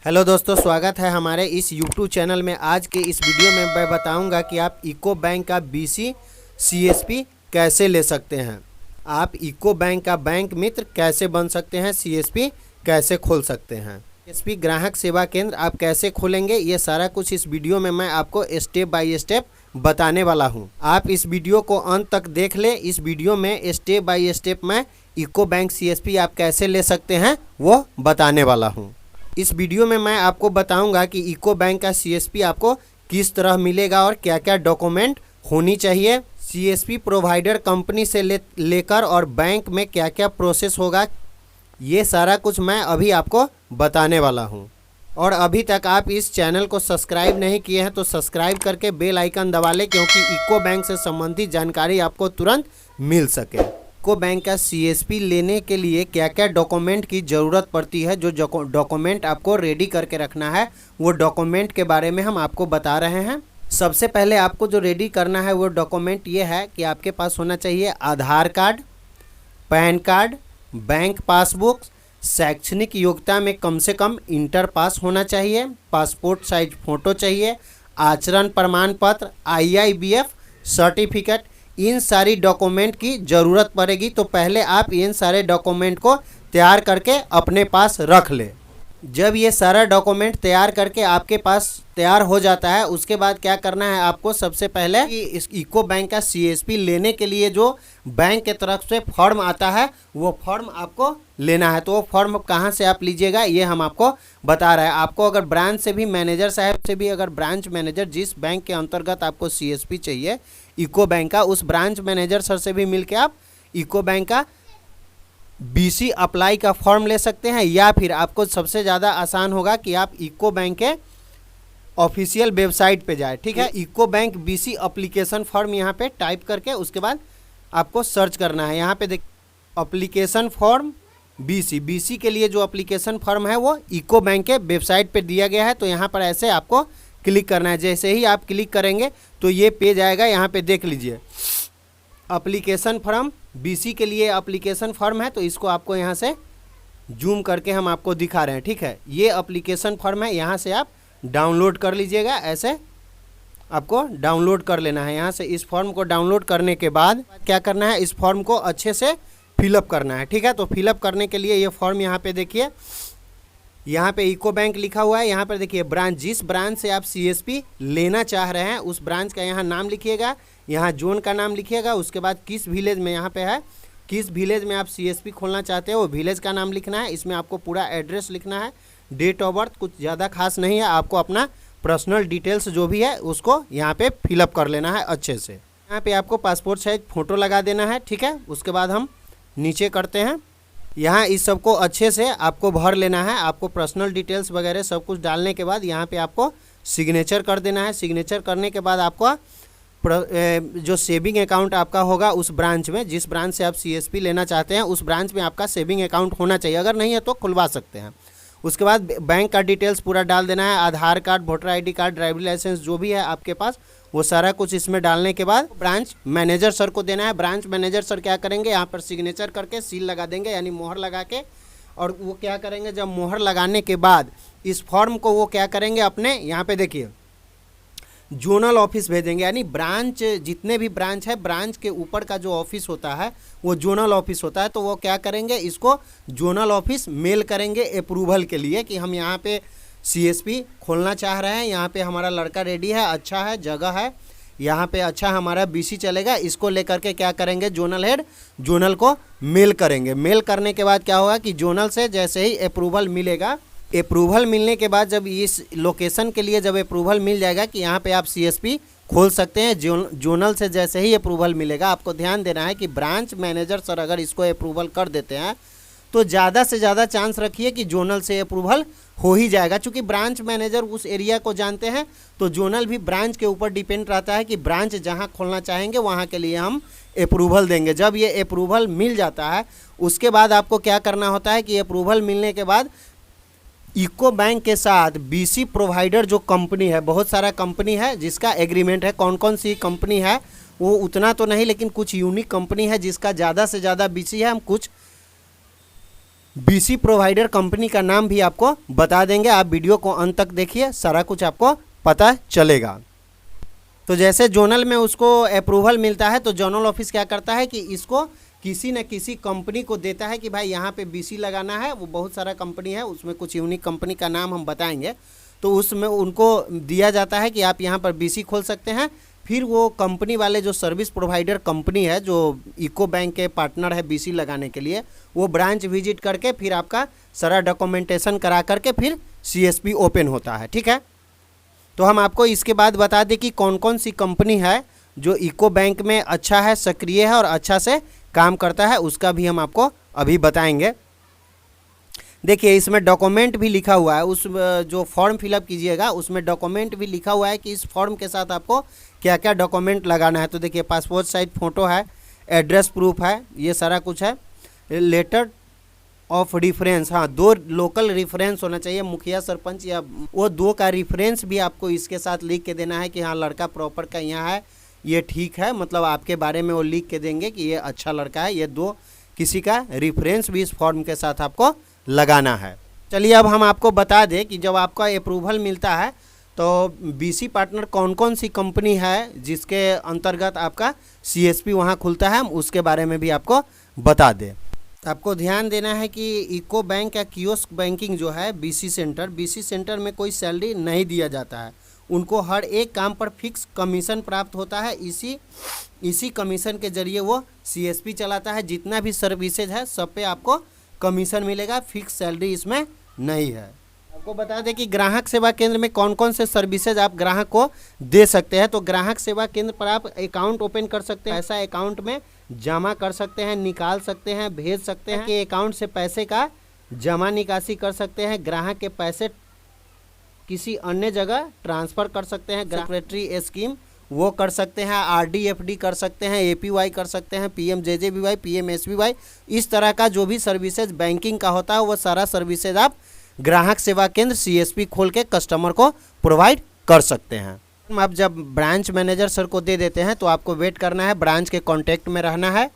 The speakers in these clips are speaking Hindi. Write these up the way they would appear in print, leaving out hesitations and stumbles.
हेलो दोस्तों, स्वागत है हमारे इस YouTube चैनल में। आज के इस वीडियो में मैं बताऊंगा कि आप यूको बैंक का BC CSP कैसे ले सकते हैं। आप यूको बैंक का बैंक मित्र कैसे बन सकते हैं, CSP कैसे खोल सकते हैं, CSP ग्राहक सेवा केंद्र आप कैसे खोलेंगे, ये सारा कुछ इस वीडियो में मैं आपको स्टेप बाय स्टेप बताने वाला हूं। आप इस वीडियो को अंत तक देख ले। इस वीडियो में स्टेप बाय स्टेप मैं यूको बैंक CSP आप कैसे ले सकते हैं वो बताने वाला हूँ। इस वीडियो में मैं आपको बताऊंगा कि यूको बैंक का CSP आपको किस तरह मिलेगा और क्या क्या डॉक्यूमेंट होनी चाहिए, CSP प्रोवाइडर कंपनी से लेकर और बैंक में क्या क्या प्रोसेस होगा, ये सारा कुछ मैं अभी आपको बताने वाला हूं। और अभी तक आप इस चैनल को सब्सक्राइब नहीं किए हैं तो सब्सक्राइब करके बेल आइकन दबा लें, क्योंकि यूको बैंक से संबंधित जानकारी आपको तुरंत मिल सके। यूको बैंक का CSP लेने के लिए क्या क्या डॉक्यूमेंट की ज़रूरत पड़ती है, जो डॉक्यूमेंट आपको रेडी करके रखना है, वो डॉक्यूमेंट के बारे में हम आपको बता रहे हैं। सबसे पहले आपको जो रेडी करना है वो डॉक्यूमेंट ये है कि आपके पास होना चाहिए Aadhaar card, PAN card, bank passbook, शैक्षणिक योग्यता में कम से कम इंटर पास होना चाहिए, पासपोर्ट साइज फ़ोटो चाहिए, आचरण प्रमाण पत्र, IIBF सर्टिफिकेट। इन सारी डॉक्यूमेंट की ज़रूरत पड़ेगी। तो पहले आप इन सारे डॉक्यूमेंट को तैयार करके अपने पास रख ले। जब ये सारा डॉक्यूमेंट तैयार करके आपके पास तैयार हो जाता है, उसके बाद क्या करना है आपको, सबसे पहले कि इस यूको बैंक का CSP लेने के लिए जो बैंक के तरफ से फॉर्म आता है वो फॉर्म आपको लेना है। तो वो फॉर्म कहाँ से आप लीजिएगा ये हम आपको बता रहे हैं। आपको अगर ब्रांच से भी, मैनेजर साहब से भी, अगर ब्रांच मैनेजर जिस बैंक के अंतर्गत आपको CSP चाहिए यूको बैंक का, उस ब्रांच मैनेजर सर से भी मिलके आप यूको बैंक का BC अप्लाई का फॉर्म ले सकते हैं। या फिर आपको सबसे ज़्यादा आसान होगा कि आप यूको बैंक के ऑफिशियल वेबसाइट पे जाए। ठीक है, UCO bank BC application form यहाँ पे टाइप करके उसके बाद आपको सर्च करना है। यहाँ पे देख अप्लीकेशन फॉर्म BC के लिए जो अप्लीकेशन फॉर्म है वो यूको बैंक के वेबसाइट पे दिया गया है। तो यहाँ पर ऐसे आपको क्लिक करना है। जैसे ही आप क्लिक करेंगे तो ये पेज आएगा। यहाँ पे देख लीजिए अप्लीकेशन फॉर्म BC के लिए अप्लीकेशन फॉर्म है। तो इसको आपको यहाँ से जूम करके हम आपको दिखा रहे हैं। ठीक है, ये अप्लीकेशन फॉर्म है, यहाँ से आप डाउनलोड कर लीजिएगा। ऐसे आपको डाउनलोड कर लेना है। यहाँ से इस फॉर्म को डाउनलोड करने के बाद क्या करना है, इस फॉर्म को अच्छे से फिलअप करना है। ठीक है, तो फिलअप करने के लिए ये फॉर्म यहाँ पे देखिए, यहाँ पे यूको बैंक लिखा हुआ है। यहाँ पर देखिए ब्रांच, जिस ब्रांच से आप CSP लेना चाह रहे हैं उस ब्रांच का यहाँ नाम लिखिएगा, यहाँ जोन का नाम लिखिएगा। उसके बाद किस विलेज में, यहाँ पे है किस विलेज में आप CSP खोलना चाहते हो वो विलेज का नाम लिखना है। इसमें आपको पूरा एड्रेस लिखना है, डेट ऑफ बर्थ कुछ ज़्यादा खास नहीं है, आपको अपना पर्सनल डिटेल्स जो भी है उसको यहाँ पे फिलअप कर लेना है अच्छे से। यहाँ पे आपको पासपोर्ट साइज फ़ोटो लगा देना है। ठीक है, उसके बाद हम नीचे करते हैं। यहाँ इस सब को अच्छे से आपको भर लेना है। आपको पर्सनल डिटेल्स वगैरह सब कुछ डालने के बाद यहाँ पे आपको सिग्नेचर कर देना है। सिग्नेचर करने के बाद आपको जो सेविंग अकाउंट आपका होगा उस ब्रांच में, जिस ब्रांच से आप CSP लेना चाहते हैं उस ब्रांच में आपका सेविंग अकाउंट होना चाहिए। अगर नहीं है तो खुलवा सकते हैं। उसके बाद बैंक का डिटेल्स पूरा डाल देना है, Aadhaar card, voter ID card, driving licence जो भी है आपके पास वो सारा कुछ इसमें डालने के बाद ब्रांच मैनेजर सर को देना है। ब्रांच मैनेजर सर क्या करेंगे, यहाँ पर सिग्नेचर करके सील लगा देंगे, यानी मोहर लगा के। और वो क्या करेंगे, जब मोहर लगाने के बाद इस फॉर्म को वो क्या करेंगे, अपने यहाँ पे देखिए जोनल ऑफिस भेजेंगे। यानी ब्रांच, जितने भी ब्रांच है, ब्रांच के ऊपर का जो ऑफिस होता है वो जोनल ऑफिस होता है। तो वो क्या करेंगे, इसको जोनल ऑफिस मेल करेंगे अप्रूवल के लिए कि हम यहाँ पे CSP खोलना चाह रहे हैं, यहाँ पे हमारा लड़का रेडी है, अच्छा है, जगह है, यहाँ पे अच्छा हमारा BC चलेगा। इसको लेकर के क्या करेंगे, जोनल हेड जोनल को मेल करेंगे। मेल करने के बाद क्या होगा कि जोनल से जैसे ही अप्रूवल मिलेगा, अप्रूवल मिलने के बाद जब इस लोकेशन के लिए जब अप्रूवल मिल जाएगा कि यहाँ पे आप CSP खोल सकते हैं, जोनल से जैसे ही अप्रूवल मिलेगा, आपको ध्यान देना है कि ब्रांच मैनेजर सर अगर इसको अप्रूवल कर देते हैं तो ज़्यादा से ज़्यादा चांस रखिए कि जोनल से अप्रूवल हो ही जाएगा। चूँकि ब्रांच मैनेजर उस एरिया को जानते हैं तो जोनल भी ब्रांच के ऊपर डिपेंड रहता है कि ब्रांच जहाँ खोलना चाहेंगे वहाँ के लिए हम अप्रूवल देंगे। जब ये अप्रूवल मिल जाता है उसके बाद आपको क्या करना होता है कि अप्रूवल मिलने के बाद यूको बैंक के साथ BC प्रोवाइडर जो कंपनी है, बहुत सारा कंपनी है जिसका एग्रीमेंट है। कौन कौन सी कंपनी है वो उतना तो नहीं, लेकिन कुछ यूनिक कंपनी है जिसका ज़्यादा से ज़्यादा BC है। हम कुछ बीसी प्रोवाइडर कंपनी का नाम भी आपको बता देंगे। आप वीडियो को अंत तक देखिए, सारा कुछ आपको पता चलेगा। तो जैसे जोनल में उसको अप्रूवल मिलता है तो जोनल ऑफिस क्या करता है कि इसको किसी न किसी कंपनी को देता है कि भाई यहाँ पे बीसी लगाना है। वो बहुत सारा कंपनी है, उसमें कुछ यूनिक कंपनी का नाम हम बताएंगे। तो उसमें उनको दिया जाता है कि आप यहाँ पर बीसी खोल सकते हैं। फिर वो कंपनी वाले जो सर्विस प्रोवाइडर कंपनी है, जो इको बैंक के पार्टनर है बीसी लगाने के लिए, वो ब्रांच विजिट करके फिर आपका सारा डॉक्यूमेंटेशन करा करके फिर सीएसपी ओपन होता है। ठीक है, तो हम आपको इसके बाद बता दें कि कौन कौन सी कंपनी है जो इको बैंक में अच्छा है, सक्रिय है और अच्छा से काम करता है, उसका भी हम आपको अभी बताएंगे। देखिए इसमें डॉक्यूमेंट भी लिखा हुआ है, उस जो फॉर्म फिलअप कीजिएगा उसमें डॉक्यूमेंट भी लिखा हुआ है कि इस फॉर्म के साथ आपको क्या क्या डॉक्यूमेंट लगाना है। तो देखिए पासपोर्ट साइज फ़ोटो है, एड्रेस प्रूफ है, ये सारा कुछ है। लेटर ऑफ रेफरेंस, हाँ 2 लोकल रेफरेंस होना चाहिए, मुखिया सरपंच या वो 2 का रेफरेंस भी आपको इसके साथ लिख के देना है कि हाँ लड़का प्रॉपर का यहाँ है, ये ठीक है, मतलब आपके बारे में वो लिख के देंगे कि ये अच्छा लड़का है। ये 2 किसी का रेफरेंस भी इस फॉर्म के साथ आपको लगाना है। चलिए अब हम आपको बता दें कि जब आपका अप्रूवल मिलता है तो बीसी पार्टनर कौन कौन सी कंपनी है जिसके अंतर्गत आपका सीएसपी वहाँ खुलता है, हम उसके बारे में भी आपको बता दें। आपको ध्यान देना है कि इको बैंक या कियोस्क बैंकिंग जो है बीसी सेंटर में कोई सैलरी नहीं दिया जाता है। उनको हर एक काम पर फिक्स कमीशन प्राप्त होता है। इसी कमीशन के जरिए वो सीएसपी चलाता है। जितना भी सर्विसेज है सब पे आपको कमीशन मिलेगा, फिक्स सैलरी इसमें नहीं है। आपको बता दें कि ग्राहक सेवा केंद्र में कौन कौन से सर्विसेज आप ग्राहक को दे सकते हैं। तो ग्राहक सेवा केंद्र पर आप अकाउंट ओपन कर सकते हैं, ऐसा अकाउंट में जमा कर सकते हैं, निकाल सकते हैं, भेज सकते हैं कि अकाउंट से पैसे का जमा निकासी कर सकते हैं। ग्राहक के पैसे किसी अन्य जगह ट्रांसफ़र कर सकते हैं। सेक्रेटरी स्कीम वो कर सकते हैं, आरडी एफडी कर सकते हैं, एपीवाई कर सकते हैं, पीएमजेजेबीवाई, पीएमएसबीवाई, इस तरह का जो भी सर्विसेज बैंकिंग का होता है वो सारा सर्विसेज आप ग्राहक सेवा केंद्र सीएसपी खोल के कस्टमर को प्रोवाइड कर सकते हैं। आप जब ब्रांच मैनेजर सर को दे देते हैं तो आपको वेट करना है, ब्रांच के कांटेक्ट में रहना है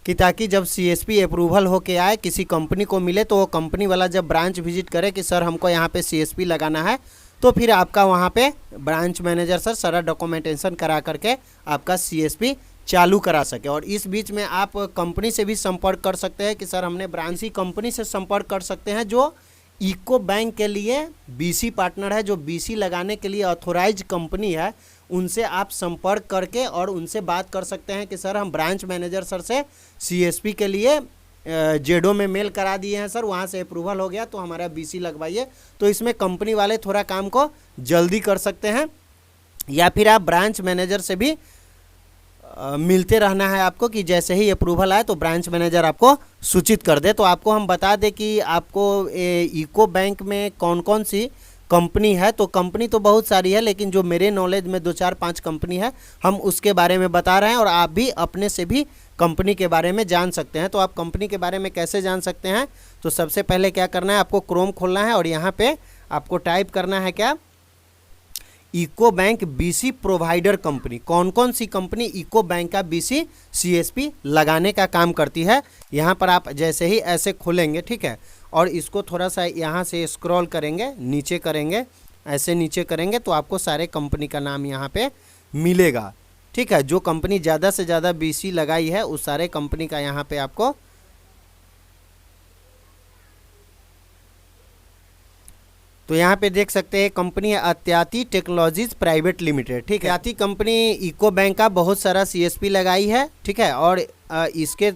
कि ताकि जब सीएसपी अप्रूवल होके आए, किसी कंपनी को मिले, तो वो कंपनी वाला जब ब्रांच विजिट करे कि सर हमको यहाँ पे सीएसपी लगाना है, तो फिर आपका वहाँ पे ब्रांच मैनेजर सर सारा डॉक्यूमेंटेशन करा करके आपका सीएसपी चालू करा सके। और इस बीच में आप कंपनी से भी संपर्क कर सकते हैं कि सर हमने ब्रांच ही कंपनी से संपर्क कर सकते हैं जो इको बैंक के लिए बीसी पार्टनर है, जो बीसी लगाने के लिए ऑथोराइज कंपनी है। उनसे आप संपर्क करके और उनसे बात कर सकते हैं कि सर हम ब्रांच मैनेजर सर से सीएसपी के लिए जेडो में मेल करा दिए हैं सर, वहाँ से अप्रूवल हो गया तो हमारा बीसी लगवाइए। तो इसमें कंपनी वाले थोड़ा काम को जल्दी कर सकते हैं। या फिर आप ब्रांच मैनेजर से भी मिलते रहना है आपको कि जैसे ही अप्रूवल आए तो ब्रांच मैनेजर आपको सूचित कर दे। तो आपको हम बता दें कि आपको इको बैंक में कौन कौन सी कंपनी है। तो कंपनी तो बहुत सारी है, लेकिन जो मेरे नॉलेज में 2 4 5 कंपनी है, हम उसके बारे में बता रहे हैं और आप भी अपने से भी कंपनी के बारे में जान सकते हैं। तो आप कंपनी के बारे में कैसे जान सकते हैं, तो सबसे पहले क्या करना है, आपको क्रोम खोलना है और यहाँ पे आपको टाइप करना है क्या, Eko bank BC provider company. कौन कौन सी कंपनी इको बैंक का बीसी सीएसपी लगाने का काम करती है, यहाँ पर आप जैसे ही ऐसे खोलेंगे, ठीक है, और इसको थोड़ा सा यहाँ से स्क्रॉल करेंगे, नीचे करेंगे, ऐसे नीचे करेंगे तो आपको सारे कंपनी का नाम यहाँ पे मिलेगा। ठीक है, जो कंपनी ज़्यादा से ज़्यादा बीसी लगाई है उस सारे कंपनी का यहाँ पे आपको तो यहाँ पे देख सकते हैं कंपनी है अत्याति टेक्नोलॉजीज प्राइवेट लिमिटेड। ठीक है, अत्याति कंपनी इको बैंक का बहुत सारा सीएसपी लगाई है। ठीक है, और इसके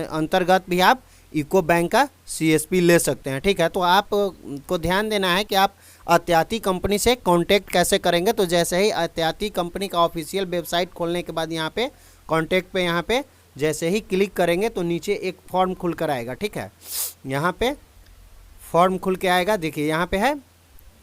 अंतर्गत भी आप इको बैंक का सीएसपी ले सकते हैं। ठीक है, तो आप को ध्यान देना है कि आप अत्याति कंपनी से कांटेक्ट कैसे करेंगे। तो जैसे ही अत्याति कंपनी का ऑफिशियल वेबसाइट खोलने के बाद यहाँ पे कांटेक्ट पे यहाँ पे जैसे ही क्लिक करेंगे तो नीचे एक फॉर्म खुल कर आएगा। ठीक है, यहाँ पे फॉर्म खुल के आएगा, देखिए यहाँ पे है,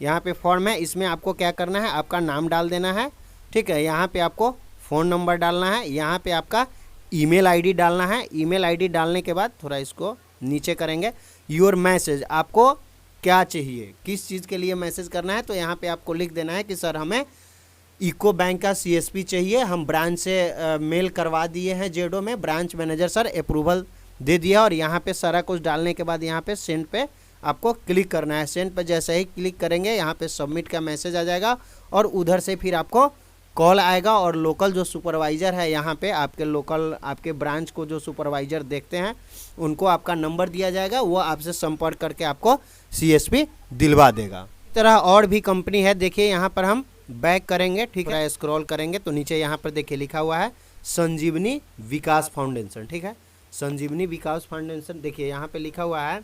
यहाँ पे फॉर्म है, इसमें आपको क्या करना है, आपका नाम डाल देना है। ठीक है, यहाँ पे आपको फ़ोन नंबर डालना है, यहाँ पे आपका ईमेल आईडी डालना है। ईमेल आईडी डालने के बाद थोड़ा इसको नीचे करेंगे, योर मैसेज, आपको क्या चाहिए, किस चीज़ के लिए मैसेज करना है, तो यहाँ पे आपको लिख देना है कि सर हमें इको बैंक का सीएसपी चाहिए, हम ब्रांच से मेल करवा दिए हैं जेडो में, ब्रांच मैनेजर सर अप्रूवल दे दिया और यहाँ पे सारा कुछ डालने के बाद यहाँ पे सेंड पे आपको क्लिक करना है। सेंड पे जैसे ही क्लिक करेंगे यहाँ पे सबमिट का मैसेज आ जाएगा और उधर से फिर आपको कॉल आएगा और लोकल जो सुपरवाइज़र है यहाँ पे आपके लोकल आपके ब्रांच को जो सुपरवाइज़र देखते हैं उनको आपका नंबर दिया जाएगा, वो आपसे संपर्क करके आपको CSP दिलवा देगा। इस तरह और भी कंपनी है। देखिए यहाँ पर हम बैक करेंगे, ठीक है, स्क्रॉल करेंगे तो नीचे यहाँ पर देखिए लिखा हुआ है संजीवनी विकास फाउंडेशन, ठीक है, संजीवनी विकास फाउंडेशन। देखिए यहाँ पे लिखा हुआ है,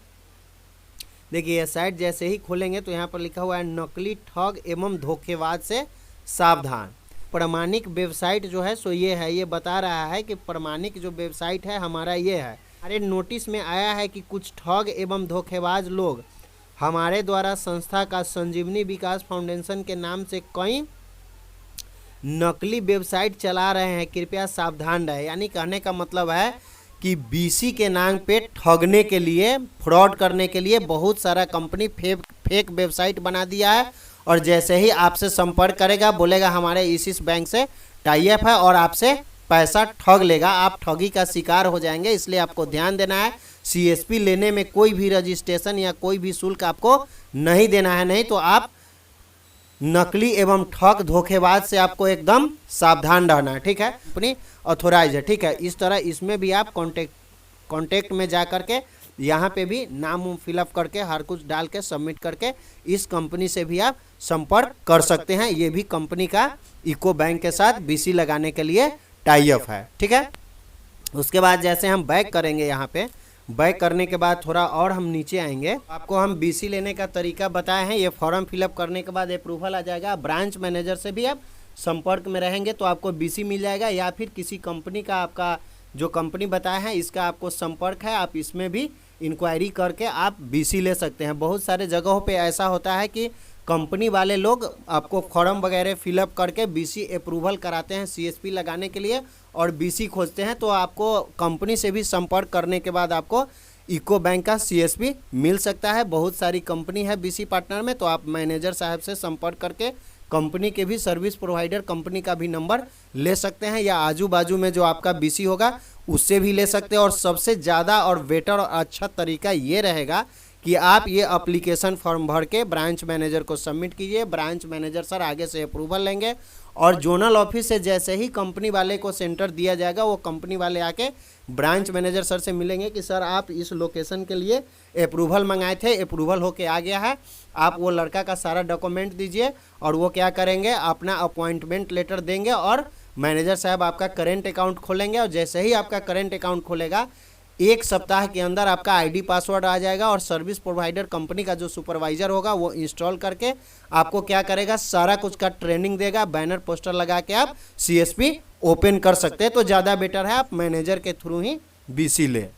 देखिए यह साइट जैसे ही खोलेंगे तो यहाँ पर लिखा हुआ है नकली ठग एवं धोखेबाज से सावधान। प्रमाणिक वेबसाइट जो है सो ये है, ये बता रहा है कि प्रमाणिक जो वेबसाइट है हमारा ये है। हमारे नोटिस में आया है कि कुछ ठग एवं धोखेबाज लोग हमारे द्वारा संस्था का संजीवनी विकास फाउंडेशन के नाम से कई नकली वेबसाइट चला रहे हैं, कृपया सावधान रहे। यानी कहने का मतलब है कि BC के नाम पे ठगने के लिए, फ्रॉड करने के लिए बहुत सारा कंपनी फेक वेबसाइट बना दिया है और जैसे ही आपसे संपर्क करेगा बोलेगा हमारे इस बैंक से टाई अप है और आपसे पैसा ठग लेगा, आप ठगी का शिकार हो जाएंगे। इसलिए आपको ध्यान देना है, CSP लेने में कोई भी रजिस्ट्रेशन या कोई भी शुल्क आपको नहीं देना है, नहीं तो आप नकली एवं ठग धोखेबाज से आपको एकदम सावधान रहना है, ठीक है। अपनी ऑथोराइज है, ठीक है। इस तरह इसमें भी आप कॉन्टेक्ट में जा करके यहाँ पे भी नाम फिलअप करके हर कुछ डाल के सबमिट करके इस कंपनी से भी आप संपर्क कर सकते हैं। ये भी कंपनी का इको बैंक के साथ BC लगाने के लिए टाई अप है, ठीक है। उसके बाद जैसे हम बैक करेंगे, यहाँ पे बैक करने के बाद थोड़ा और हम नीचे आएंगे, आपको हम BC लेने का तरीका बताए हैं। ये फॉर्म फिलअप करने के बाद अप्रूवल आ जाएगा। ब्रांच मैनेजर से भी आप संपर्क में रहेंगे तो आपको BC मिल जाएगा, या फिर किसी कंपनी का आपका जो कंपनी बताया है इसका आपको संपर्क है, आप इसमें भी इंक्वायरी करके आप BC ले सकते हैं। बहुत सारे जगहों पे ऐसा होता है कि कंपनी वाले लोग आपको फॉर्म वगैरह फिलअप करके BC अप्रूवल कराते हैं CSP लगाने के लिए और BC खोजते हैं, तो आपको कंपनी से भी संपर्क करने के बाद आपको इको बैंक का CSP मिल सकता है। बहुत सारी कंपनी है BC पार्टनर में, तो आप मैनेजर साहब से संपर्क करके कंपनी के भी सर्विस प्रोवाइडर कंपनी का भी नंबर ले सकते हैं, या आजू बाजू में जो आपका BC होगा उससे भी ले सकते हैं। और सबसे ज़्यादा और बेटर और अच्छा तरीका ये रहेगा कि आप ये एप्लीकेशन फॉर्म भर के ब्रांच मैनेजर को सबमिट कीजिए। ब्रांच मैनेजर सर आगे से अप्रूवल लेंगे और जोनल ऑफिस से जैसे ही कंपनी वाले को सेंटर दिया जाएगा वो कंपनी वाले आके ब्रांच मैनेजर सर से मिलेंगे कि सर आप इस लोकेशन के लिए अप्रूवल मंगाए थे, अप्रूवल होके आ गया है, आप वो लड़का का सारा डॉक्यूमेंट दीजिए। और वो क्या करेंगे, अपना अपॉइंटमेंट लेटर देंगे और मैनेजर साहब आपका करेंट अकाउंट खोलेंगे। और जैसे ही आपका करेंट अकाउंट खोलेगा 1 सप्ताह के अंदर आपका ID पासवर्ड आ जाएगा और सर्विस प्रोवाइडर कंपनी का जो सुपरवाइज़र होगा वो इंस्टॉल करके आपको क्या करेगा, सारा कुछ का ट्रेनिंग देगा। बैनर पोस्टर लगा के आप CSP ओपन कर सकते हैं। तो ज़्यादा बेटर है आप मैनेजर के थ्रू ही BC लें।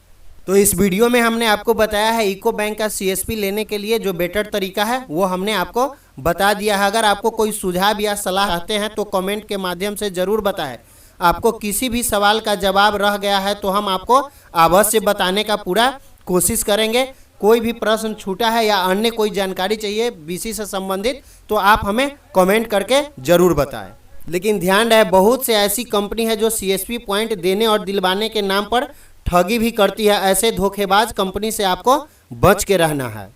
तो इस वीडियो में हमने आपको बताया है इको बैंक का CSP लेने के लिए जो बेटर तरीका है वो हमने आपको बता दिया है। अगर आपको कोई सुझाव या सलाह आते हैं तो कमेंट के माध्यम से ज़रूर बताएं। आपको किसी भी सवाल का जवाब रह गया है तो हम आपको अवश्य बताने का पूरा कोशिश करेंगे। कोई भी प्रश्न छूटा है या अन्य कोई जानकारी चाहिए BC से संबंधित तो आप हमें कमेंट करके ज़रूर बताएं। लेकिन ध्यान रहे, बहुत से ऐसी कंपनी है जो CSP पॉइंट देने और दिलवाने के नाम पर ठगी भी करती है। ऐसे धोखेबाज कंपनी से आपको बच के रहना है।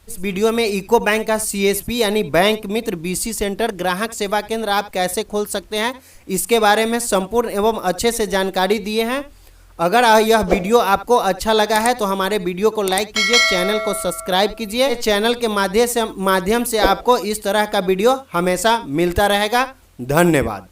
इस वीडियो में इको बैंक का CSP यानी बैंक मित्र BC सेंटर ग्राहक सेवा केंद्र आप कैसे खोल सकते हैं इसके बारे में संपूर्ण एवं अच्छे से जानकारी दिए हैं। अगर यह वीडियो आपको अच्छा लगा है तो हमारे वीडियो को लाइक कीजिए, चैनल को सब्सक्राइब कीजिए। चैनल के माध्यम से आपको इस तरह का वीडियो हमेशा मिलता रहेगा। धन्यवाद।